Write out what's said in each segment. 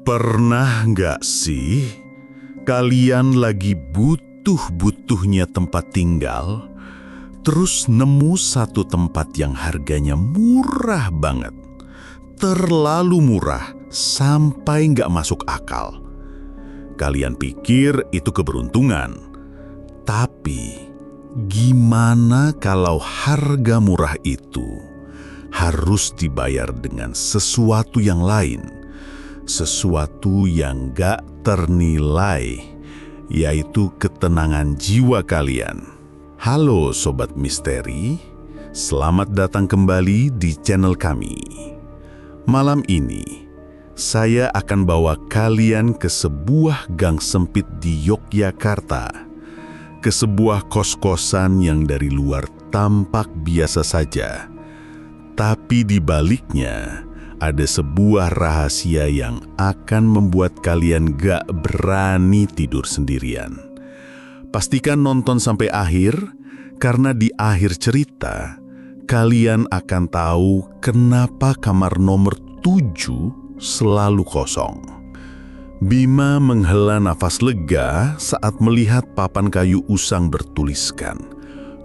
Pernah nggak sih kalian lagi butuh-butuhnya tempat tinggal, terus nemu satu tempat yang harganya murah banget, terlalu murah sampai nggak masuk akal. Kalian pikir itu keberuntungan, tapi gimana kalau harga murah itu harus dibayar dengan sesuatu yang lain? Sesuatu yang gak ternilai, yaitu ketenangan jiwa kalian. Halo Sobat Misteri, selamat datang kembali di channel kami. Malam ini, saya akan bawa kalian ke sebuah gang sempit di Yogyakarta, ke sebuah kos-kosan yang dari luar tampak biasa saja, tapi di baliknya ada sebuah rahasia yang akan membuat kalian gak berani tidur sendirian. Pastikan nonton sampai akhir, karena di akhir cerita, kalian akan tahu kenapa kamar nomor 7 selalu kosong. Bima menghela nafas lega saat melihat papan kayu usang bertuliskan,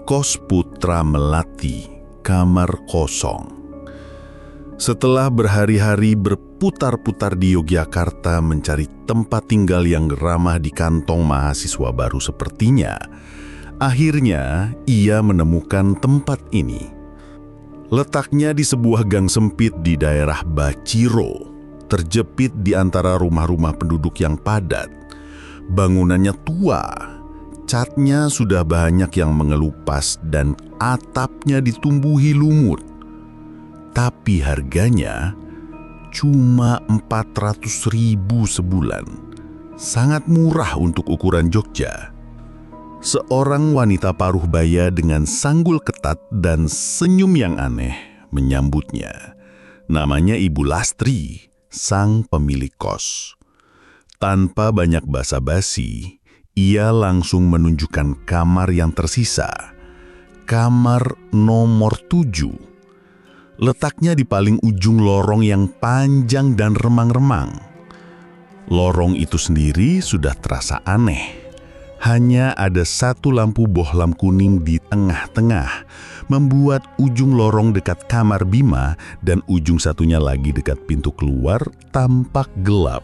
"Kos Putra Melati, kamar kosong." Setelah berhari-hari berputar-putar di Yogyakarta mencari tempat tinggal yang ramah di kantong mahasiswa baru sepertinya, akhirnya ia menemukan tempat ini. Letaknya di sebuah gang sempit di daerah Baciro, terjepit di antara rumah-rumah penduduk yang padat. Bangunannya tua, catnya sudah banyak yang mengelupas dan atapnya ditumbuhi lumut. Tapi harganya cuma 400.000 sebulan. Sangat murah untuk ukuran Jogja. Seorang wanita paruh baya dengan sanggul ketat dan senyum yang aneh menyambutnya. Namanya Ibu Lastri, sang pemilik kos. Tanpa banyak basa-basi, ia langsung menunjukkan kamar yang tersisa. Kamar nomor 7. Letaknya di paling ujung lorong yang panjang dan remang-remang. Lorong itu sendiri sudah terasa aneh. Hanya ada satu lampu bohlam kuning di tengah-tengah, membuat ujung lorong dekat kamar Bima dan ujung satunya lagi dekat pintu keluar tampak gelap.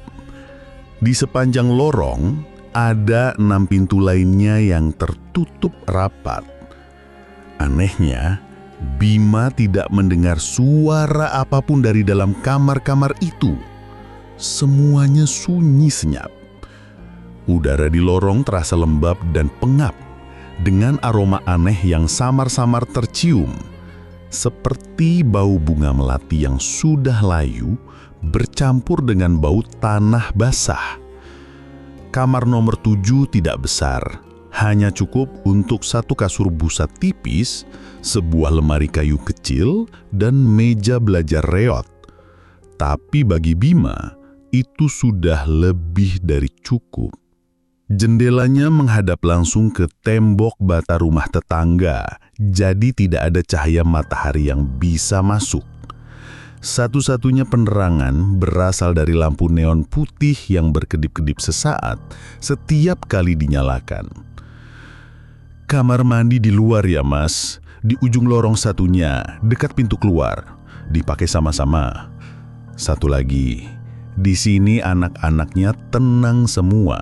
Di sepanjang lorong, ada 6 pintu lainnya yang tertutup rapat. Anehnya, Bima tidak mendengar suara apapun dari dalam kamar-kamar itu. Semuanya sunyi senyap. Udara di lorong terasa lembab dan pengap, dengan aroma aneh yang samar-samar tercium, seperti bau bunga melati yang sudah layu bercampur dengan bau tanah basah. Kamar nomor 7 tidak besar, hanya cukup untuk satu kasur busa tipis, sebuah lemari kayu kecil, dan meja belajar reot. Tapi bagi Bima, itu sudah lebih dari cukup. Jendelanya menghadap langsung ke tembok bata rumah tetangga, jadi tidak ada cahaya matahari yang bisa masuk. Satu-satunya penerangan berasal dari lampu neon putih yang berkedip-kedip sesaat setiap kali dinyalakan. "Kamar mandi di luar ya Mas, di ujung lorong satunya, dekat pintu keluar. Dipakai sama-sama. Satu lagi, di sini anak-anaknya tenang semua.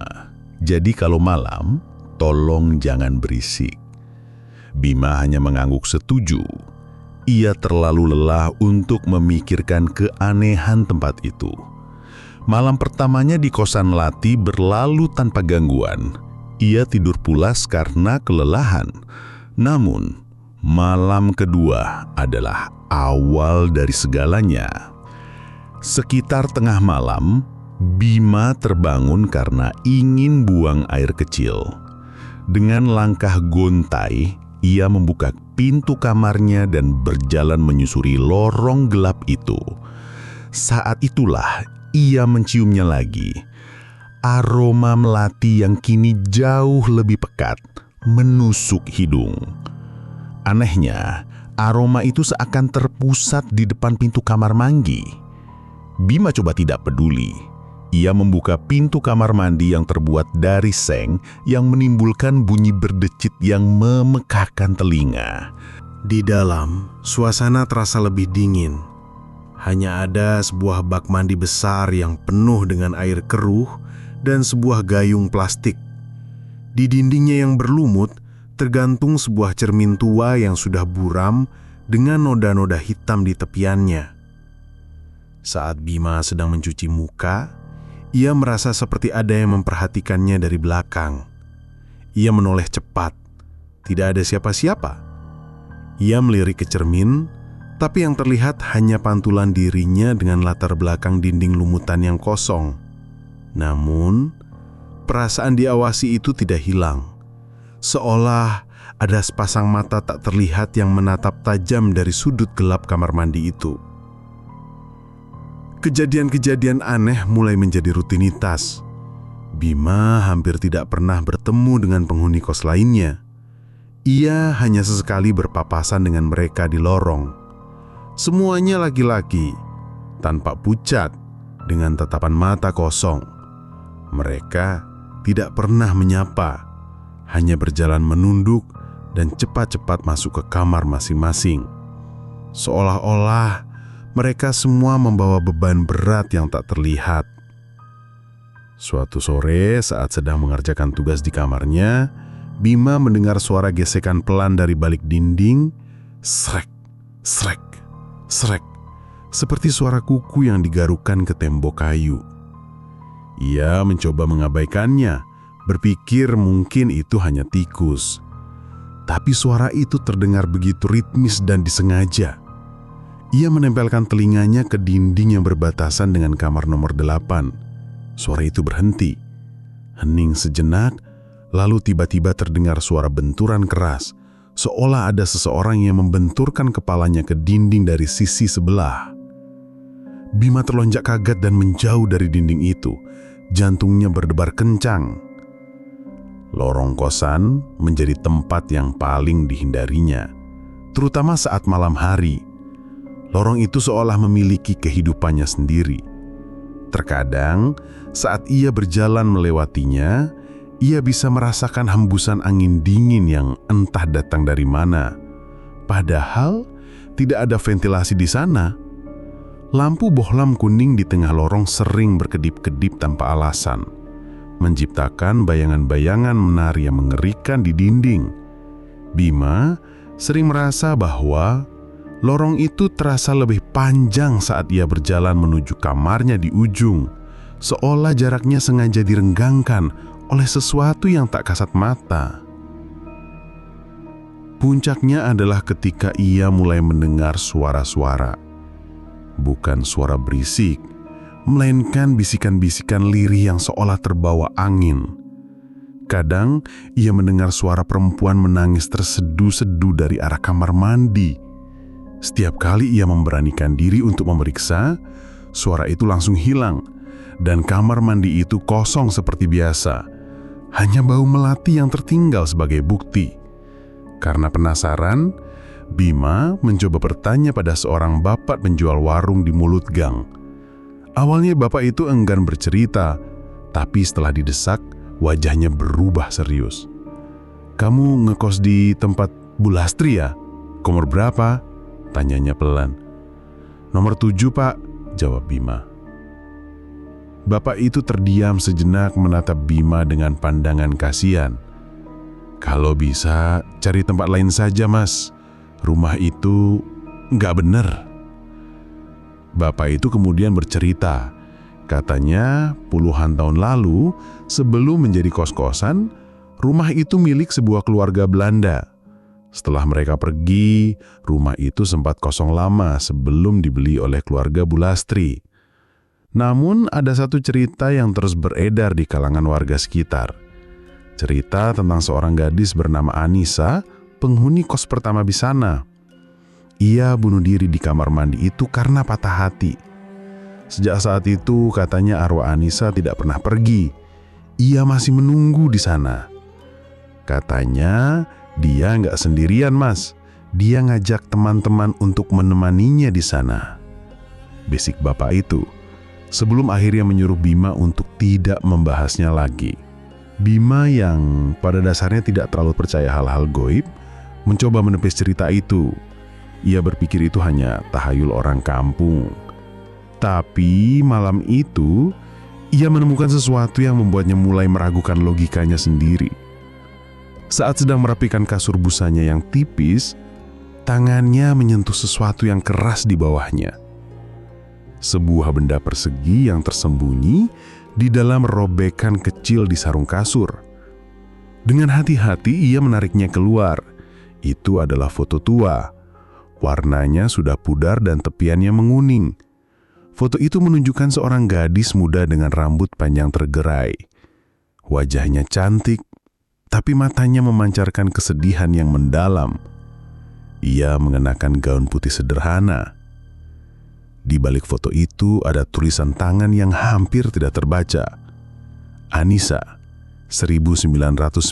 Jadi kalau malam, tolong jangan berisik." Bima hanya mengangguk setuju. Ia terlalu lelah untuk memikirkan keanehan tempat itu. Malam pertamanya di kosan Melati berlalu tanpa gangguan. Ia tidur pulas karena kelelahan. Namun, malam kedua adalah awal dari segalanya. Sekitar tengah malam, Bima terbangun karena ingin buang air kecil. Dengan langkah gontai, ia membuka pintu kamarnya dan berjalan menyusuri lorong gelap itu. Saat itulah ia menciumnya lagi. Aroma melati yang kini jauh lebih pekat menusuk hidung. Anehnya, aroma itu seakan terpusat di depan pintu kamar mandi. Bima coba tidak peduli. Ia membuka pintu kamar mandi yang terbuat dari seng yang menimbulkan bunyi berdecit yang memekakkan telinga. Di dalam, suasana terasa lebih dingin. Hanya ada sebuah bak mandi besar yang penuh dengan air keruh dan sebuah gayung plastik. Di dindingnya yang berlumut, tergantung sebuah cermin tua yang sudah buram dengan noda-noda hitam di tepiannya. Saat Bima sedang mencuci muka, ia merasa seperti ada yang memperhatikannya dari belakang. Ia menoleh cepat. Tidak ada siapa-siapa. Ia melirik ke cermin, tapi yang terlihat hanya pantulan dirinya dengan latar belakang dinding lumutan yang kosong. Namun, perasaan diawasi itu tidak hilang. Seolah ada sepasang mata tak terlihat yang menatap tajam dari sudut gelap kamar mandi itu. Kejadian-kejadian aneh mulai menjadi rutinitas. Bima hampir tidak pernah bertemu dengan penghuni kos lainnya. Ia hanya sesekali berpapasan dengan mereka di lorong. Semuanya laki-laki, tanpa pucat, dengan tatapan mata kosong. Mereka tidak pernah menyapa, hanya berjalan menunduk dan cepat-cepat masuk ke kamar masing-masing. Seolah-olah mereka semua membawa beban berat yang tak terlihat. Suatu sore saat sedang mengerjakan tugas di kamarnya, Bima mendengar suara gesekan pelan dari balik dinding. Srek, srek, srek. Seperti suara kuku yang digarukan ke tembok kayu. Ia mencoba mengabaikannya, berpikir mungkin itu hanya tikus. Tapi suara itu terdengar begitu ritmis dan disengaja. Ia menempelkan telinganya ke dinding yang berbatasan dengan kamar nomor 8. Suara itu berhenti. Hening sejenak, lalu tiba-tiba terdengar suara benturan keras, seolah ada seseorang yang membenturkan kepalanya ke dinding dari sisi sebelah. Bima terlonjak kaget dan menjauh dari dinding itu. Jantungnya berdebar kencang. Lorong kosan menjadi tempat yang paling dihindarinya, terutama saat malam hari. Lorong itu seolah memiliki kehidupannya sendiri. Terkadang, saat ia berjalan melewatinya, ia bisa merasakan hembusan angin dingin yang entah datang dari mana. Padahal, tidak ada ventilasi di sana. Lampu bohlam kuning di tengah lorong sering berkedip-kedip tanpa alasan, menciptakan bayangan-bayangan menari yang mengerikan di dinding. Bima sering merasa bahwa lorong itu terasa lebih panjang saat ia berjalan menuju kamarnya di ujung, seolah jaraknya sengaja direnggangkan oleh sesuatu yang tak kasat mata. Puncaknya adalah ketika ia mulai mendengar suara-suara. Bukan suara berisik, melainkan bisikan-bisikan lirih yang seolah terbawa angin. Kadang ia mendengar suara perempuan menangis tersedu-sedu dari arah kamar mandi. Setiap kali ia memberanikan diri untuk memeriksa, suara itu langsung hilang, dan kamar mandi itu kosong seperti biasa. Hanya bau melati yang tertinggal sebagai bukti. Karena penasaran, Bima mencoba bertanya pada seorang bapak penjual warung di mulut gang. Awalnya bapak itu enggan bercerita, tapi setelah didesak, wajahnya berubah serius. "Kamu ngekos di tempat Bu Lastri ya? Nomor berapa?" tanyanya pelan. "Nomor 7, Pak," jawab Bima. Bapak itu terdiam sejenak menatap Bima dengan pandangan kasihan. "Kalau bisa, cari tempat lain saja, Mas. Rumah itu nggak bener." Bapak itu kemudian bercerita. Katanya puluhan tahun lalu, sebelum menjadi kos-kosan, rumah itu milik sebuah keluarga Belanda. Setelah mereka pergi, rumah itu sempat kosong lama sebelum dibeli oleh keluarga Bu Lastri. Namun ada satu cerita yang terus beredar di kalangan warga sekitar. Cerita tentang seorang gadis bernama Anissa, penghuni kos pertama di sana. Ia bunuh diri di kamar mandi itu karena patah hati. Sejak saat itu katanya arwah Anissa tidak pernah pergi. Ia masih menunggu di sana. Katanya dia nggak sendirian, Mas. Dia ngajak teman-teman untuk menemaninya di sana. Bisik bapak itu. sebelum akhirnya menyuruh Bima untuk tidak membahasnya lagi. Bima yang pada dasarnya tidak terlalu percaya hal-hal goib, mencoba menepis cerita itu. Ia berpikir itu hanya tahayul orang kampung. Tapi malam itu, ia menemukan sesuatu yang membuatnya mulai meragukan logikanya sendiri. Saat sedang merapikan kasur busanya yang tipis, tangannya menyentuh sesuatu yang keras di bawahnya. Sebuah benda persegi yang tersembunyi di dalam robekan kecil di sarung kasur. Dengan hati-hati ia menariknya keluar. Itu adalah foto tua. Warnanya sudah pudar dan tepiannya menguning. Foto itu menunjukkan seorang gadis muda dengan rambut panjang tergerai. Wajahnya cantik, tapi matanya memancarkan kesedihan yang mendalam. Ia mengenakan gaun putih sederhana. Di balik foto itu ada tulisan tangan yang hampir tidak terbaca. Anissa, 1998.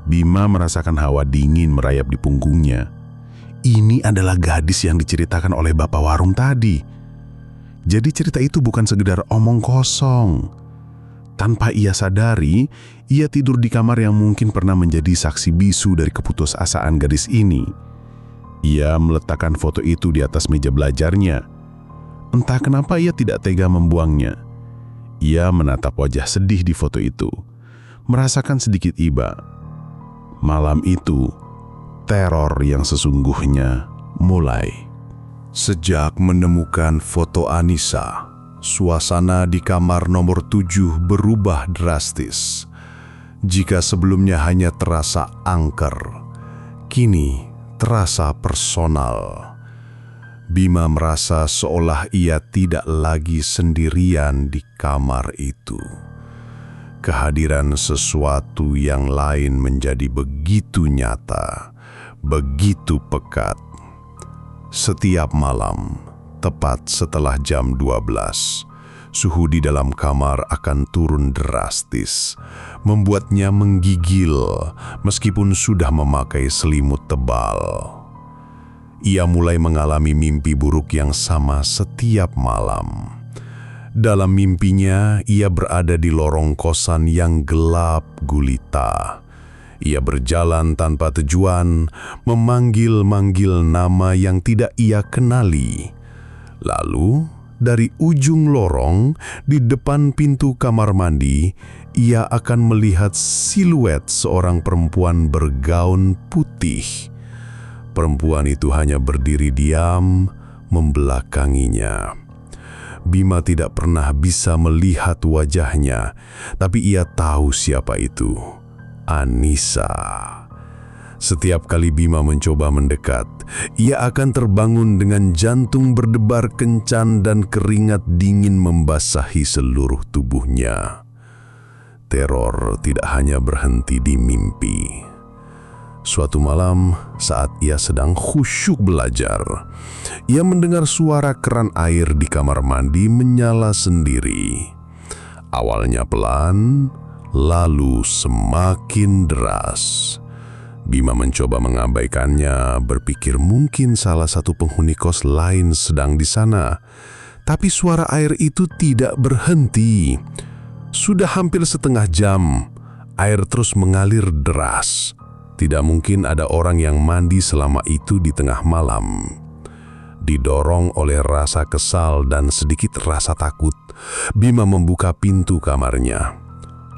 Bima merasakan hawa dingin merayap di punggungnya. Ini adalah gadis yang diceritakan oleh bapak warung tadi. Jadi cerita itu bukan sekedar omong kosong. Tanpa ia sadari, ia tidur di kamar yang mungkin pernah menjadi saksi bisu dari keputusasaan gadis ini. Ia meletakkan foto itu di atas meja belajarnya. Entah kenapa ia tidak tega membuangnya. Ia menatap wajah sedih di foto itu, merasakan sedikit iba. Malam itu, teror yang sesungguhnya mulai. Sejak menemukan foto Anissa, suasana di kamar nomor 7 berubah drastis. Jika sebelumnya hanya terasa angker, kini terasa personal. Bima merasa seolah ia tidak lagi sendirian di kamar itu. Kehadiran sesuatu yang lain menjadi begitu nyata, begitu pekat. Setiap malam, tepat setelah jam 12, suhu di dalam kamar akan turun drastis, membuatnya menggigil meskipun sudah memakai selimut tebal. Ia mulai mengalami mimpi buruk yang sama setiap malam. Dalam mimpinya, ia berada di lorong kosan yang gelap gulita. Ia berjalan tanpa tujuan, memanggil-manggil nama yang tidak ia kenali. Lalu, dari ujung lorong, di depan pintu kamar mandi, ia akan melihat siluet seorang perempuan bergaun putih. Perempuan itu hanya berdiri diam, membelakanginya. Bima tidak pernah bisa melihat wajahnya, tapi ia tahu siapa itu. Anissa. Setiap kali Bima mencoba mendekat, ia akan terbangun dengan jantung berdebar kencang dan keringat dingin membasahi seluruh tubuhnya. Teror tidak hanya berhenti di mimpi. Suatu malam, saat ia sedang khusyuk belajar, ia mendengar suara keran air di kamar mandi menyala sendiri. Awalnya pelan, lalu semakin deras. Bima mencoba mengabaikannya, berpikir mungkin salah satu penghuni kos lain sedang di sana. Tapi suara air itu tidak berhenti. Sudah hampir setengah jam, air terus mengalir deras. Tidak mungkin ada orang yang mandi selama itu di tengah malam. Didorong oleh rasa kesal dan sedikit rasa takut, Bima membuka pintu kamarnya.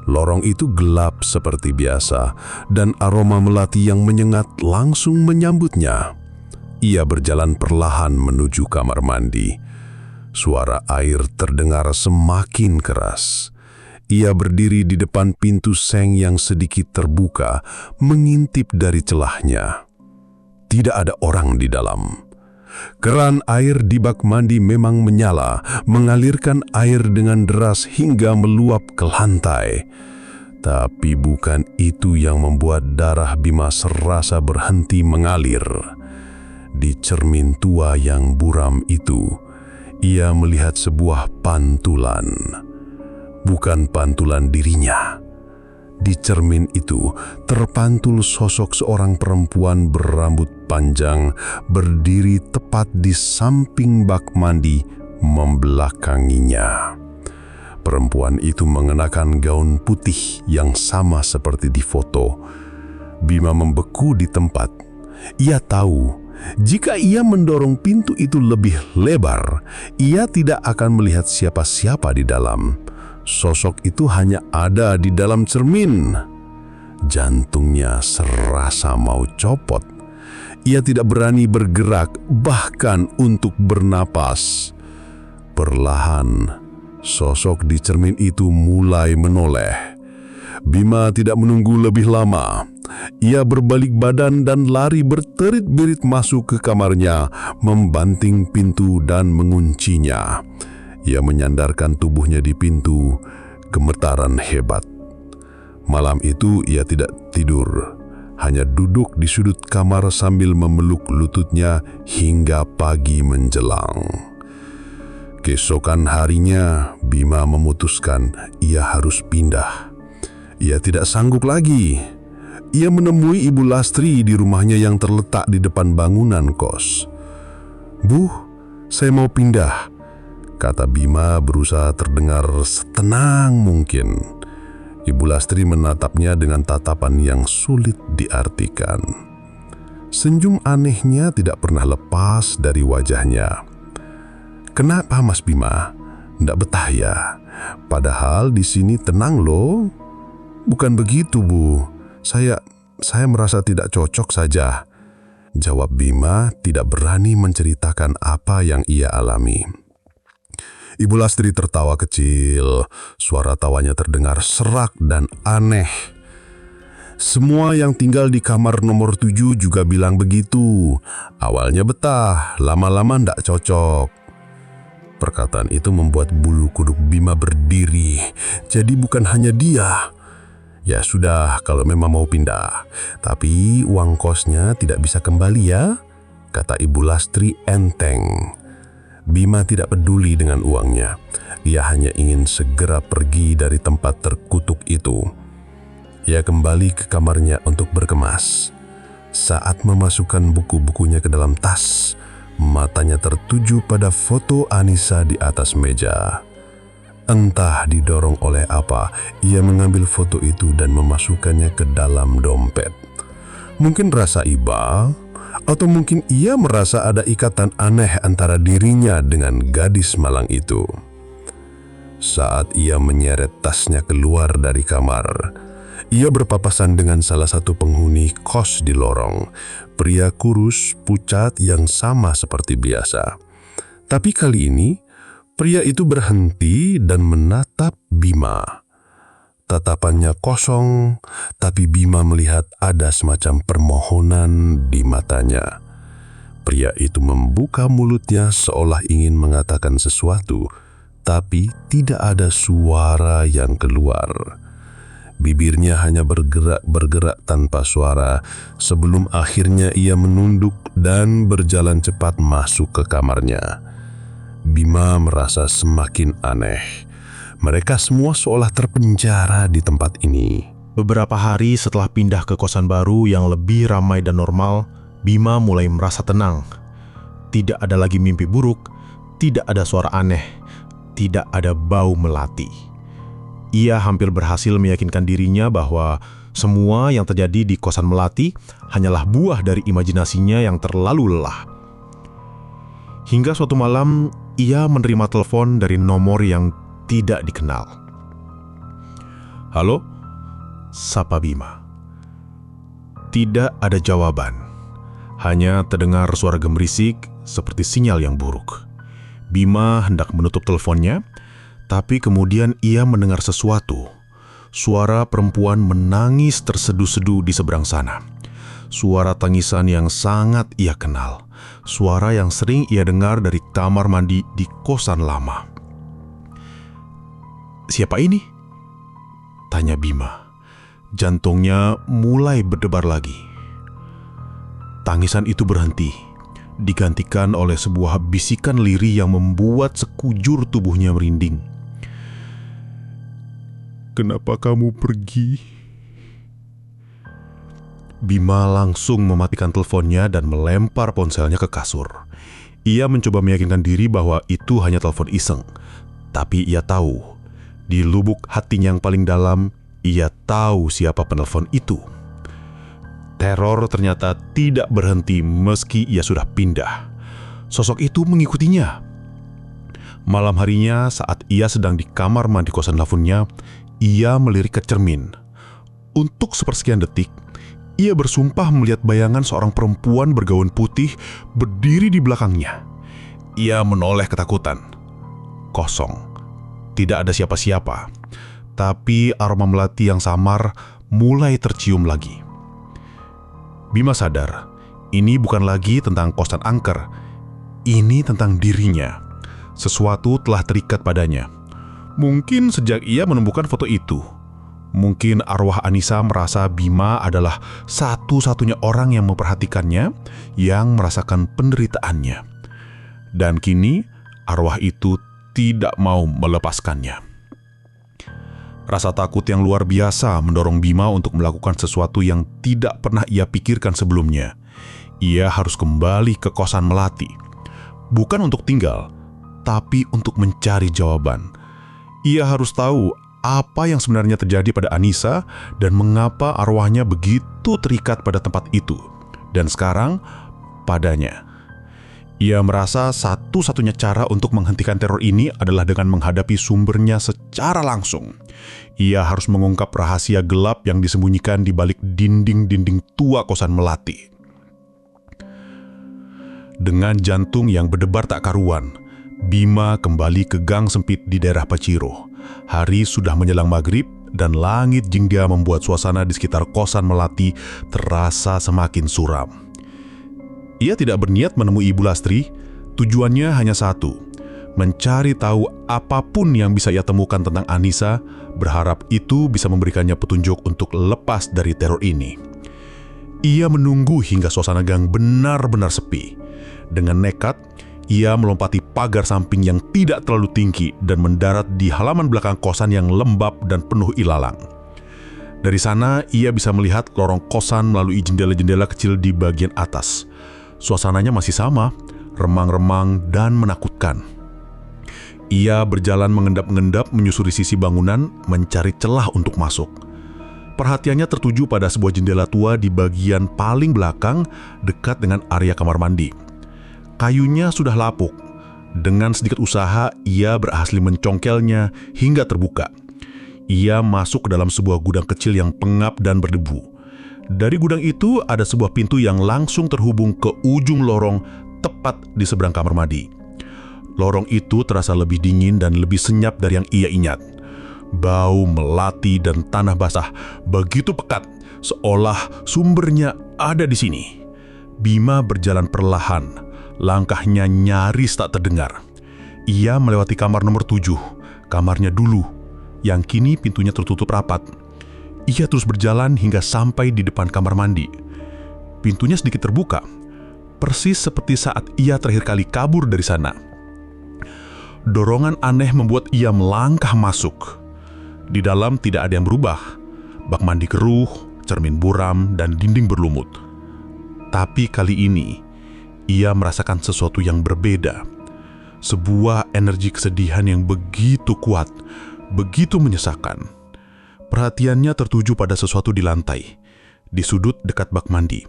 Lorong itu gelap seperti biasa, dan aroma melati yang menyengat langsung menyambutnya. Ia berjalan perlahan menuju kamar mandi. Suara air terdengar semakin keras. Ia berdiri di depan pintu seng yang sedikit terbuka, mengintip dari celahnya. Tidak ada orang di dalam. Keran air di bak mandi memang menyala, mengalirkan air dengan deras hingga meluap ke lantai. Tapi bukan itu yang membuat darah Bima serasa berhenti mengalir. Di cermin tua yang buram itu, ia melihat sebuah pantulan. Bukan pantulan dirinya. Di cermin itu terpantul sosok seorang perempuan berambut panjang berdiri tepat di samping bak mandi membelakanginya. Perempuan itu mengenakan gaun putih yang sama seperti di foto. Bima membeku di tempat. Ia tahu jika ia mendorong pintu itu lebih lebar, ia tidak akan melihat siapa-siapa di dalam. Sosok itu hanya ada di dalam cermin. Jantungnya serasa mau copot. Ia tidak berani bergerak, bahkan untuk bernapas. Perlahan, sosok di cermin itu mulai menoleh. Bima tidak menunggu lebih lama. Ia berbalik badan dan lari berterit-berit masuk ke kamarnya, membanting pintu dan menguncinya. Ia menyandarkan tubuhnya di pintu, gemetaran hebat. Malam itu ia tidak tidur, hanya duduk di sudut kamar sambil memeluk lututnya hingga pagi menjelang. Keesokan harinya, Bima memutuskan ia harus pindah. Ia tidak sanggup lagi. Ia menemui Ibu Lastri di rumahnya yang terletak di depan bangunan kos. "Bu, saya mau pindah," kata Bima berusaha terdengar setenang mungkin. Ibu Lastri menatapnya dengan tatapan yang sulit diartikan. Senyum anehnya tidak pernah lepas dari wajahnya. "Kenapa Mas Bima? Ndak betah ya? Padahal di sini tenang loh." "Bukan begitu, Bu. Saya merasa tidak cocok saja," jawab Bima, tidak berani menceritakan apa yang ia alami. Ibu Lastri tertawa kecil. Suara tawanya terdengar serak dan aneh. Semua yang tinggal di kamar nomor 7 juga bilang begitu. Awalnya betah, lama-lama ndak cocok. Perkataan itu membuat bulu kuduk Bima berdiri. Jadi bukan hanya dia. "Ya sudah, kalau memang mau pindah. Tapi uang kosnya tidak bisa kembali ya," kata Ibu Lastri enteng. Bima tidak peduli dengan uangnya. Ia hanya ingin segera pergi dari tempat terkutuk itu. Ia kembali ke kamarnya untuk berkemas. Saat memasukkan buku-bukunya ke dalam tas, matanya tertuju pada foto Anissa di atas meja. Entah didorong oleh apa, ia mengambil foto itu dan memasukkannya ke dalam dompet. Mungkin rasa iba, atau mungkin ia merasa ada ikatan aneh antara dirinya dengan gadis malang itu. Saat ia menyeret tasnya keluar dari kamar, ia berpapasan dengan salah satu penghuni kos di lorong, pria kurus, pucat yang sama seperti biasa. Tapi kali ini, pria itu berhenti dan menatap Bima. Tatapannya kosong, tapi Bima melihat ada semacam permohonan di matanya. Pria itu membuka mulutnya seolah ingin mengatakan sesuatu, tapi tidak ada suara yang keluar. Bibirnya hanya bergerak tanpa suara sebelum akhirnya ia menunduk dan berjalan cepat masuk ke kamarnya. Bima merasa semakin aneh. Mereka semua seolah terpenjara di tempat ini. Beberapa hari setelah pindah ke kosan baru yang lebih ramai dan normal, Bima mulai merasa tenang. Tidak ada lagi mimpi buruk, tidak ada suara aneh, tidak ada bau melati. Ia hampir berhasil meyakinkan dirinya bahwa semua yang terjadi di kosan melati hanyalah buah dari imajinasinya yang terlalu lelah. Hingga suatu malam, ia menerima telepon dari nomor yang tidak dikenal. "Halo?" sapa Bima. Tidak ada jawaban. Hanya terdengar suara gemerisik seperti sinyal yang buruk. Bima hendak menutup teleponnya, tapi kemudian ia mendengar sesuatu. Suara perempuan menangis terseduh-seduh di seberang sana. Suara tangisan yang sangat ia kenal. Suara yang sering ia dengar dari kamar mandi di kosan lama. "Siapa ini?" tanya Bima. Jantungnya mulai berdebar lagi. Tangisan itu berhenti, digantikan oleh sebuah bisikan lirih yang membuat sekujur tubuhnya merinding. "Kenapa kamu pergi?" Bima langsung mematikan teleponnya dan melempar ponselnya ke kasur. Ia mencoba meyakinkan diri bahwa itu hanya telepon iseng. Tapi ia tahu, di lubuk hatinya yang paling dalam, ia tahu siapa penelpon itu. Teror ternyata tidak berhenti meski ia sudah pindah. Sosok itu mengikutinya. Malam harinya saat ia sedang di kamar mandi kosan teleponnya, ia melirik ke cermin. Untuk sepersekian detik, ia bersumpah melihat bayangan seorang perempuan bergaun putih berdiri di belakangnya. Ia menoleh ketakutan. Kosong. Tidak ada siapa-siapa. Tapi aroma melati yang samar mulai tercium lagi. Bima sadar, ini bukan lagi tentang kosan angker. Ini tentang dirinya. Sesuatu telah terikat padanya. Mungkin sejak ia menemukan foto itu. Mungkin arwah Anissa merasa Bima adalah satu-satunya orang yang memperhatikannya, yang merasakan penderitaannya. Dan kini, arwah itu tidak mau melepaskannya. Rasa takut yang luar biasa mendorong Bima untuk melakukan sesuatu yang tidak pernah ia pikirkan sebelumnya. Ia harus kembali ke kosan Melati. Bukan untuk tinggal, tapi untuk mencari jawaban. Ia harus tahu apa yang sebenarnya terjadi pada Anissa dan mengapa arwahnya begitu terikat pada tempat itu. Dan sekarang, padanya. Ia merasa satu-satunya cara untuk menghentikan teror ini adalah dengan menghadapi sumbernya secara langsung. Ia harus mengungkap rahasia gelap yang disembunyikan di balik dinding-dinding tua kosan Melati. Dengan jantung yang berdebar tak karuan, Bima kembali ke gang sempit di daerah Paciro. Hari sudah menjelang maghrib dan langit jingga membuat suasana di sekitar kosan Melati terasa semakin suram. Ia tidak berniat menemui Ibu Lastri, tujuannya hanya satu, mencari tahu apapun yang bisa ia temukan tentang Anissa, berharap itu bisa memberikannya petunjuk untuk lepas dari teror ini. Ia menunggu hingga suasana gang benar-benar sepi. Dengan nekat, ia melompati pagar samping yang tidak terlalu tinggi dan mendarat di halaman belakang kosan yang lembab dan penuh ilalang. Dari sana, ia bisa melihat lorong kosan melalui jendela-jendela kecil di bagian atas. Suasananya masih sama, remang-remang dan menakutkan. Ia berjalan mengendap-engendap menyusuri sisi bangunan, mencari celah untuk masuk. Perhatiannya tertuju pada sebuah jendela tua di bagian paling belakang dekat dengan area kamar mandi. Kayunya sudah lapuk. Dengan sedikit usaha, ia berhasil mencongkelnya hingga terbuka. Ia masuk ke dalam sebuah gudang kecil yang pengap dan berdebu. Dari gudang itu ada sebuah pintu yang langsung terhubung ke ujung lorong tepat di seberang kamar mandi. Lorong itu terasa lebih dingin dan lebih senyap dari yang ia ingat. Bau melati dan tanah basah begitu pekat, seolah sumbernya ada di sini. Bima berjalan perlahan. Langkahnya nyaris tak terdengar. Ia melewati kamar nomor 7, kamarnya dulu, yang kini pintunya tertutup rapat. Ia terus berjalan hingga sampai di depan kamar mandi. Pintunya sedikit terbuka, persis seperti saat ia terakhir kali kabur dari sana. Dorongan aneh membuat ia melangkah masuk. Di dalam tidak ada yang berubah. Bak mandi keruh, cermin buram, dan dinding berlumut. Tapi kali ini, ia merasakan sesuatu yang berbeda. Sebuah energi kesedihan yang begitu kuat, begitu menyesakan. Perhatiannya tertuju pada sesuatu di lantai, di sudut dekat bak mandi.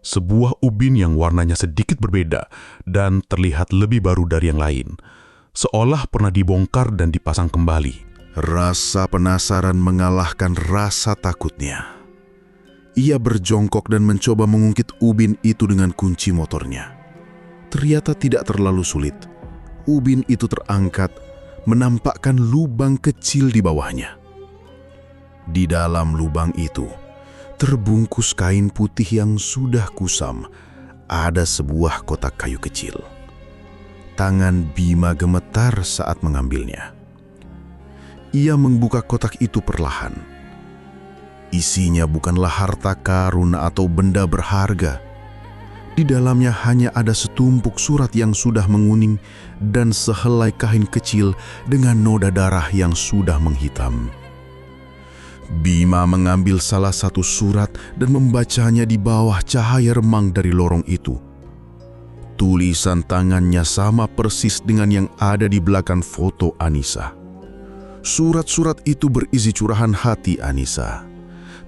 Sebuah ubin yang warnanya sedikit berbeda dan terlihat lebih baru dari yang lain. Seolah pernah dibongkar dan dipasang kembali. Rasa penasaran mengalahkan rasa takutnya. Ia berjongkok dan mencoba mengungkit ubin itu dengan kunci motornya. Ternyata tidak terlalu sulit. Ubin itu terangkat, menampakkan lubang kecil di bawahnya. Di dalam lubang itu, terbungkus kain putih yang sudah kusam, ada sebuah kotak kayu kecil. Tangan Bima gemetar saat mengambilnya. Ia membuka kotak itu perlahan. Isinya bukanlah harta karun atau benda berharga. Di dalamnya hanya ada setumpuk surat yang sudah menguning dan sehelai kain kecil dengan noda darah yang sudah menghitam. Bima mengambil salah satu surat dan membacanya di bawah cahaya remang dari lorong itu. Tulisan tangannya sama persis dengan yang ada di belakang foto Anissa. Surat-surat itu berisi curahan hati Anissa,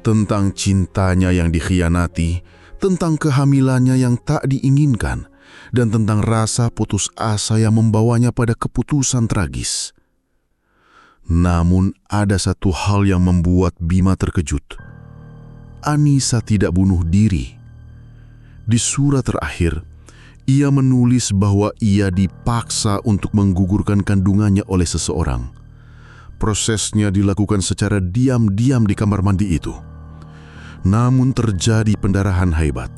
tentang cintanya yang dikhianati, tentang kehamilannya yang tak diinginkan, dan tentang rasa putus asa yang membawanya pada keputusan tragis. Namun ada satu hal yang membuat Bima terkejut. Anissa tidak bunuh diri. Di surat terakhir, ia menulis bahwa ia dipaksa untuk menggugurkan kandungannya oleh seseorang. Prosesnya dilakukan secara diam-diam di kamar mandi itu. Namun terjadi pendarahan hebat.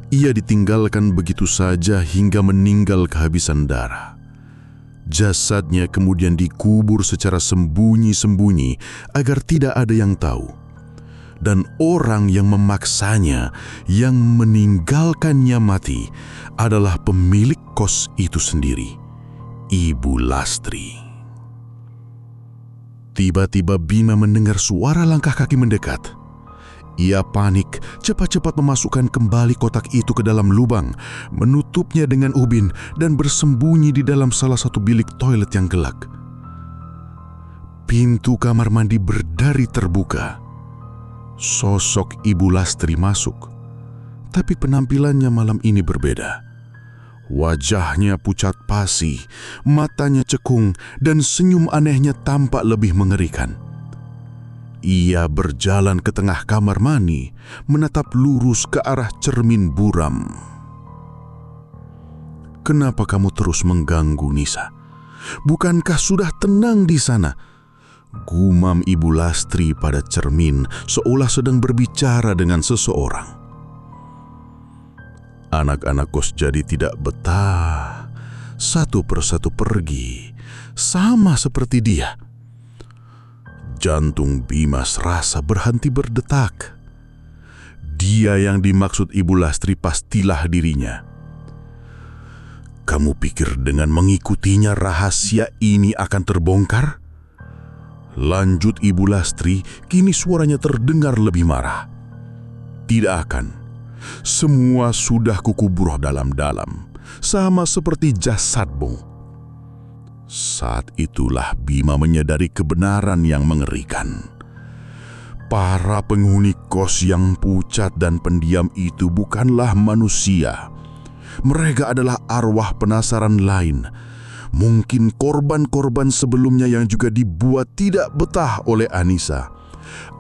Ia ditinggalkan begitu saja hingga meninggal kehabisan darah. Jasadnya kemudian dikubur secara sembunyi-sembunyi agar tidak ada yang tahu. Dan orang yang memaksanya, yang meninggalkannya mati, adalah pemilik kos itu sendiri, Ibu Lastri. Tiba-tiba Bima mendengar suara langkah kaki mendekat. Ia panik, cepat-cepat memasukkan kembali kotak itu ke dalam lubang, menutupnya dengan ubin, dan bersembunyi di dalam salah satu bilik toilet yang gelap. Pintu kamar mandi berdari terbuka. Sosok Ibu Lastri masuk, tapi penampilannya malam ini berbeda. Wajahnya pucat pasi, matanya cekung, dan senyum anehnya tampak lebih mengerikan. Ia berjalan ke tengah kamar mandi, menatap lurus ke arah cermin buram. "Kenapa kamu terus mengganggu, Nisa? Bukankah sudah tenang di sana?" gumam Ibu Lastri pada cermin, seolah sedang berbicara dengan seseorang. Anak-anak kos jadi tidak betah. Satu persatu pergi, sama seperti dia. Jantung Bima serasa berhenti berdetak. Dia yang dimaksud Ibu Lastri pastilah dirinya. "Kamu pikir dengan mengikutinya rahasia ini akan terbongkar?" lanjut Ibu Lastri, kini suaranya terdengar lebih marah. "Tidak akan. Semua sudah kukubur dalam-dalam, sama seperti jasadmu." Saat itulah Bima menyadari kebenaran yang mengerikan. Para penghuni kos yang pucat dan pendiam itu bukanlah manusia. Mereka adalah arwah penasaran lain. Mungkin korban-korban sebelumnya yang juga dibuat tidak betah oleh Anissa.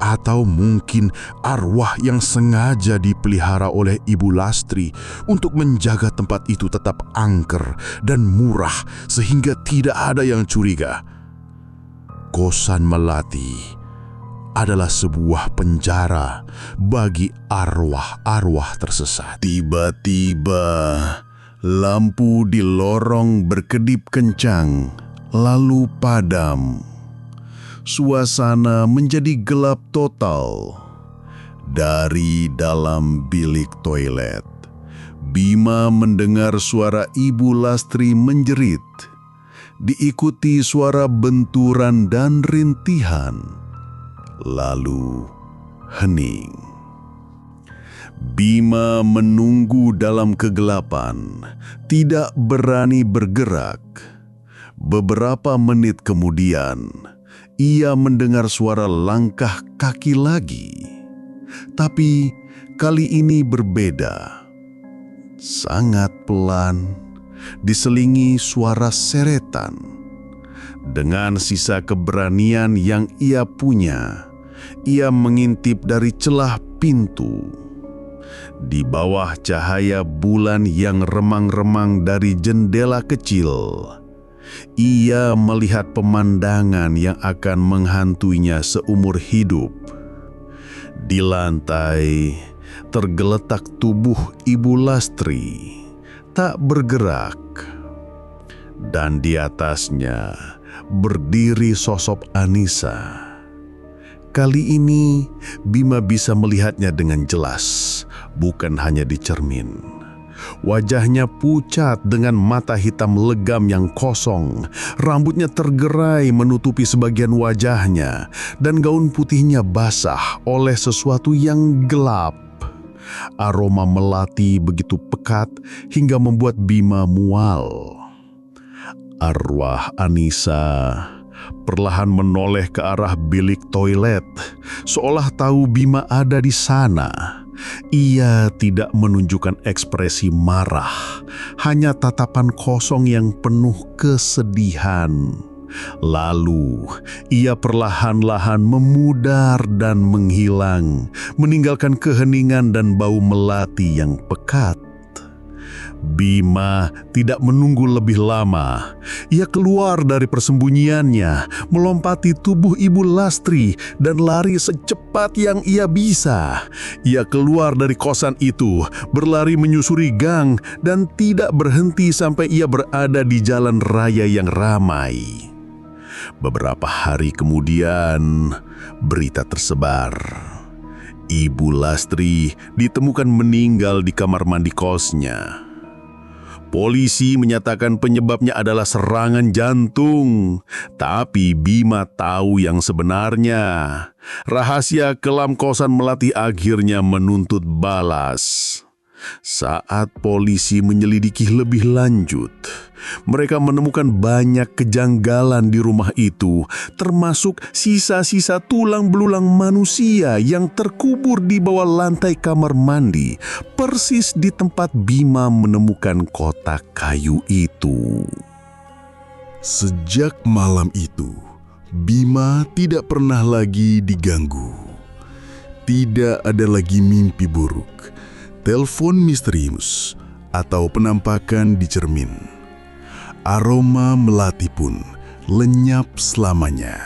Atau mungkin arwah yang sengaja dipelihara oleh Ibu Lastri untuk menjaga tempat itu tetap angker dan murah sehingga tidak ada yang curiga. Kosan Melati adalah sebuah penjara bagi arwah-arwah tersesat. Tiba-tiba lampu di lorong berkedip kencang, lalu padam. Suasana menjadi gelap total. Dari dalam bilik toilet, Bima mendengar suara Ibu Lastri menjerit, diikuti suara benturan dan rintihan, lalu hening. Bima menunggu dalam kegelapan, tidak berani bergerak. Beberapa menit kemudian, ia mendengar suara langkah kaki lagi. Tapi kali ini berbeda. Sangat pelan, diselingi suara seretan. Dengan sisa keberanian yang ia punya, ia mengintip dari celah pintu. Di bawah cahaya bulan yang remang-remang dari jendela kecil, ia melihat pemandangan yang akan menghantuinya seumur hidup. Di lantai tergeletak tubuh Ibu Lastri, tak bergerak. Dan di atasnya berdiri sosok Anissa. Kali ini Bima bisa melihatnya dengan jelas, bukan hanya di cermin. Wajahnya pucat dengan mata hitam legam yang kosong, rambutnya tergerai menutupi sebagian wajahnya, dan gaun putihnya basah oleh sesuatu yang gelap. Aroma melati begitu pekat hingga membuat Bima mual. Arwah Anissa perlahan menoleh ke arah bilik toilet, seolah tahu Bima ada di sana. Ia tidak menunjukkan ekspresi marah, hanya tatapan kosong yang penuh kesedihan. Lalu, ia perlahan-lahan memudar dan menghilang, meninggalkan keheningan dan bau melati yang pekat. Bima tidak menunggu lebih lama. Ia keluar dari persembunyiannya, melompati tubuh Ibu Lastri dan lari secepat yang ia bisa. Ia keluar dari kosan itu, berlari menyusuri gang dan tidak berhenti sampai ia berada di jalan raya yang ramai. Beberapa hari kemudian, berita tersebar. Ibu Lastri ditemukan meninggal di kamar mandi kosnya. Polisi menyatakan penyebabnya adalah serangan jantung, tapi Bima tahu yang sebenarnya. Rahasia kelam kosan Melati akhirnya menuntut balas. Saat polisi menyelidiki lebih lanjut, mereka menemukan banyak kejanggalan di rumah itu, termasuk sisa-sisa tulang belulang manusia yang terkubur di bawah lantai kamar mandi, persis di tempat Bima menemukan kotak kayu itu. Sejak malam itu, Bima tidak pernah lagi diganggu. Tidak ada lagi mimpi buruk, telepon misterius, atau penampakan di cermin. Aroma melati pun lenyap selamanya.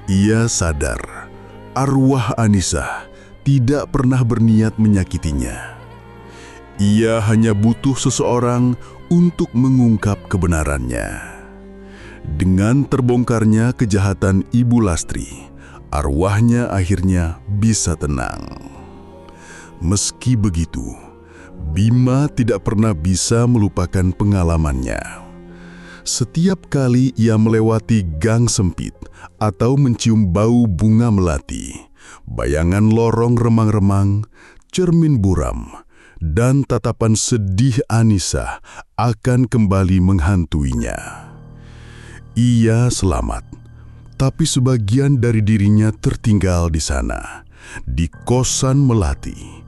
Ia sadar arwah Anissa tidak pernah berniat menyakitinya. Ia hanya butuh seseorang untuk mengungkap kebenarannya. Dengan terbongkarnya kejahatan Ibu Lastri, arwahnya akhirnya bisa tenang. Meski begitu, Bima tidak pernah bisa melupakan pengalamannya. Setiap kali ia melewati gang sempit atau mencium bau bunga melati, bayangan lorong remang-remang, cermin buram, dan tatapan sedih Anissa akan kembali menghantuinya. Ia selamat, tapi sebagian dari dirinya tertinggal di sana, di kosan Melati,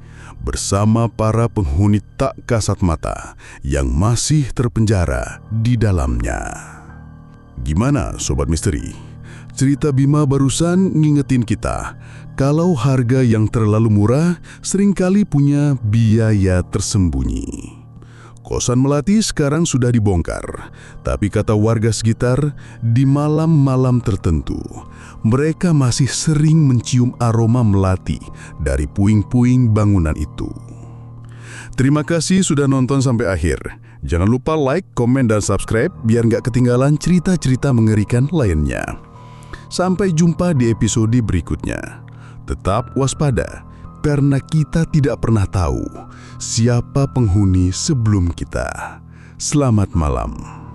bersama para penghuni tak kasat mata yang masih terpenjara di dalamnya. Gimana Sobat Misteri? Cerita Bima barusan ngingetin kita kalau harga yang terlalu murah seringkali punya biaya tersembunyi. Kosan Melati sekarang sudah dibongkar, tapi kata warga sekitar, di malam-malam tertentu, mereka masih sering mencium aroma melati dari puing-puing bangunan itu. Terima kasih sudah nonton sampai akhir. Jangan lupa like, komen, dan subscribe biar nggak ketinggalan cerita-cerita mengerikan lainnya. Sampai jumpa di episode berikutnya. Tetap waspada, karena kita tidak pernah tahu siapa penghuni sebelum kita. Selamat malam.